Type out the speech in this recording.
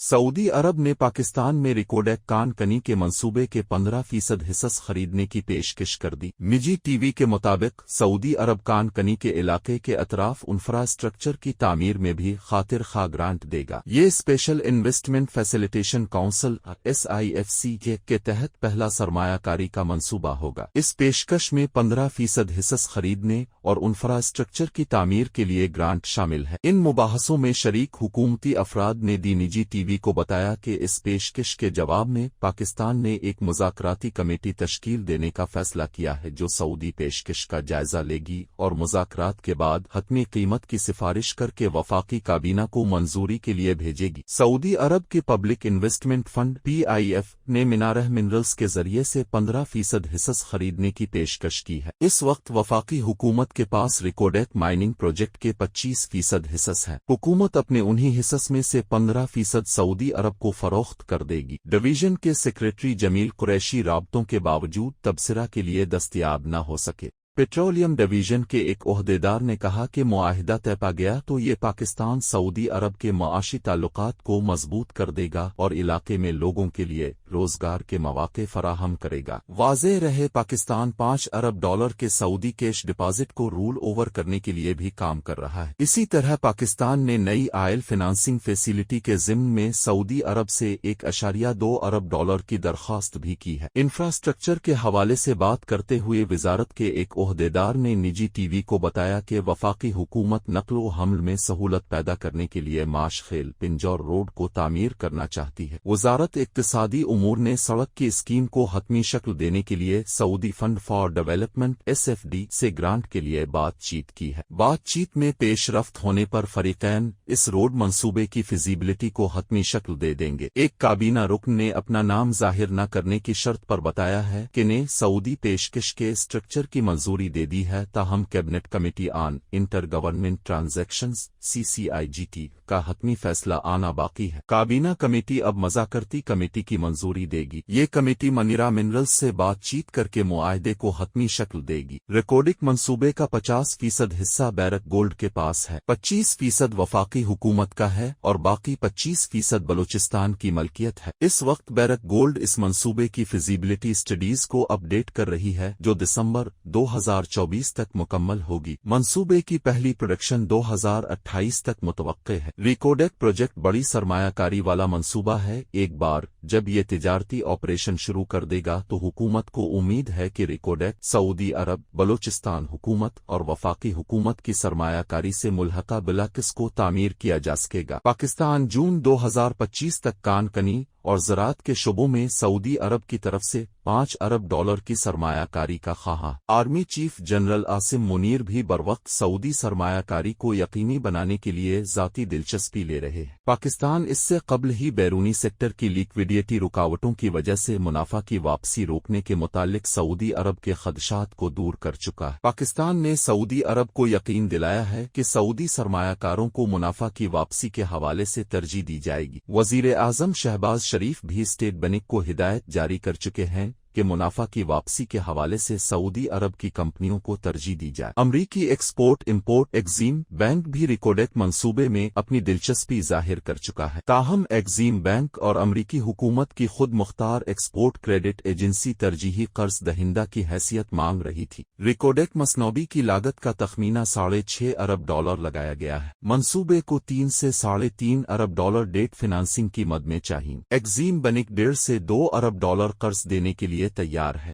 Saudi अरब ने पाकिस्तान में रिकोडेक कान कनी के मंसूबे के 15% हिस्स खरीदने की पेशकश कर दी। निजी टीवी के मुताबिक सऊदी अरब कान कनी के इलाके के अतराफ इंफ्रास्ट्रक्चर की तामीर में भी खातिर खा ग्रांट देगा। ये special investment facilitation council SIFC के तहत पहला सरमायाकारी का मंसूबा होगा। इस पेशकश में 15% हिस्स खरीदने और इंफ्रास्ट्रक्चर की तामीर के लिए ग्रांट शामिल है। इन मुबाहसों में शरीक हुकूमती अफराद ने दी निजी टीवी को बताया कि इस पेशकश के जवाब में पाकिस्तान ने एक मुज़ाकराती कमेटी तश्कील देने का फैसला किया है जो सऊदी पेशकश का जायजा लेगी और मुज़ाकरात के बाद हतमी कीमत की सिफारिश करके वफाकी काबीना को मंजूरी के लिए भेजेगी। सऊदी अरब के पब्लिक इन्वेस्टमेंट फंड PIF ने मिनारह मिनरल्स के जरिए से 15% हिस्स खरीदने की पेशकश की है। इस वक्त वफाकी हुकूमत के पास रिकोडेक माइनिंग प्रोजेक्ट के 25% हिस्स हैं। हुकूमत अपने उन्हीं हिस्स में से 15% सऊदी अरब को फरोख्त कर देगी। डिवीजन के सेक्रेटरी जमील कुरैशी राबतों के बावजूद तबसरा के लिए दस्तयाब न हो सके। पेट्रोलियम डिवीजन के एक ओहदेदार ने कहा कि मुआहिदा तय पा गया तो ये पाकिस्तान सऊदी अरब के माशी ताल्लुकात को मजबूत कर देगा और इलाके में लोगों के लिए रोजगार के मौके फराहम करेगा। वाज़ेह रहे पाकिस्तान $5 अरब के सऊदी कैश डिपॉजिट को रूल ओवर करने के लिए भी काम कर रहा है। इसी तरह पाकिस्तान ने नई आयल फाइनेंसिंग फैसिलिटी के ज़िम्न में सऊदी अरब से $1.2 अरब की दरख्वास्त भी की है। इंफ्रास्ट्रक्चर के हवाले से बात करते हुए वजारत के एक ओहदेदार ने निजी टीवी को बताया कि वफाकी हुकूमत नक्लो हमल में सहूलत पैदा करने के लिए माश खेल पिंजौर रोड को तामीर करना चाहती है। वजारत इक्तिसादी उमूर ने सड़क की स्कीम को हतमी शक्ल देने के लिए Saudi fund for development SFD से ग्रांट के लिए बातचीत की है। बातचीत में पेशरफ्त होने पर फरीकैन इस रोड मंसूबे की फिजिबिलिटी को हतमी शक्ल दे देंगे। एक काबीना रुकन ने अपना नाम जाहिर न करने की शर्त पर बताया है कि ने सऊदी पेशकश के स्ट्रक्चर की मंजूरी दे दी है, ताहम cabinet committee on inter government transactions CCIGT का हतमी फैसला आना बाकी है। काबीना कमेटी अब मज़ाकरती कमेटी की मंजूरी देगी। ये कमेटी मनीरा मिनरल्स से बातचीत करके मुआहदे को हतमी शक्ल देगी। रिकोडिक मंसूबे का 50% हिस्सा बैरक गोल्ड के पास है, 25% वफाकी हुकूमत का है और बाकी 25% बलूचिस्तान की मलकियत है। इस वक्त बैरक गोल्ड इस मंसूबे की फिजिबिलिटी स्टडीज को अपडेट कर रही है जो दिसंबर 2024 तक मुकम्मल होगी। मंसूबे की पहली प्रोडक्शन 2028 तक मुतवक्के है। रिकोडेक प्रोजेक्ट बड़ी सरमायाकारी वाला मंसूबा है। एक बार जब ये तिजारती ऑपरेशन शुरू कर देगा तो हुकूमत को उम्मीद है कि रिकोडेक सऊदी अरब, बलूचिस्तान हुकूमत और वफाकी हुकूमत की सरमायाकारी से मुल्हका बिलाकिस को तामीर किया जा सकेगा। पाकिस्तान जून 2025 तक कान कनी और ज़राअत के शुबों में सऊदी अरब की तरफ से $5 अरब की सरमायाकारी का ख्वाह। Army chief general Asim Munir भी बरवक्त सऊदी सरमायाकारी को यकीनी बनाने के लिए ज़ाती दिलचस्पी ले रहे हैं। पाकिस्तान इससे कबल ही बैरूनी सेक्टर की लिक्विडिटी रुकावटों की वजह से मुनाफा की वापसी रोकने के मुतालिक सऊदी अरब के खदशात को दूर कर चुका है। पाकिस्तान ने सऊदी अरब को यकीन दिलाया है कि सऊदी सरमायाकारों को मुनाफा की वापसी के हवाले से तरजीह दी जाएगी। वज़ीर आज़म शहबाज शरीफ भी स्टेट बैंक को हिदायत जारी कर चुके हैं कि मुनाफा की वापसी के हवाले से सऊदी अरब की कंपनियों को तरजीह दी जाए। अमरीकी एक्सपोर्ट इंपोर्ट एक्जिम बैंक भी रिकोडेक मंसूबे में अपनी दिलचस्पी जाहिर कर चुका है। ताहम एक्जिम बैंक और अमरीकी हुकूमत की खुद मुख्तार एक्सपोर्ट क्रेडिट एजेंसी तरजीही कर्ज दहिंदा की हैसियत मांग रही थी। रिकोडेक मसनौबी की लागत का तखमीना $6.5 अरब लगाया गया है। मंसूबे को 3 से $3.5 अरब डेट फाइनेंसिंग की मद में चाहिए। एक्जिम बैंक $1.5 से $2 अरब कर्ज देने के लिए तैयार है।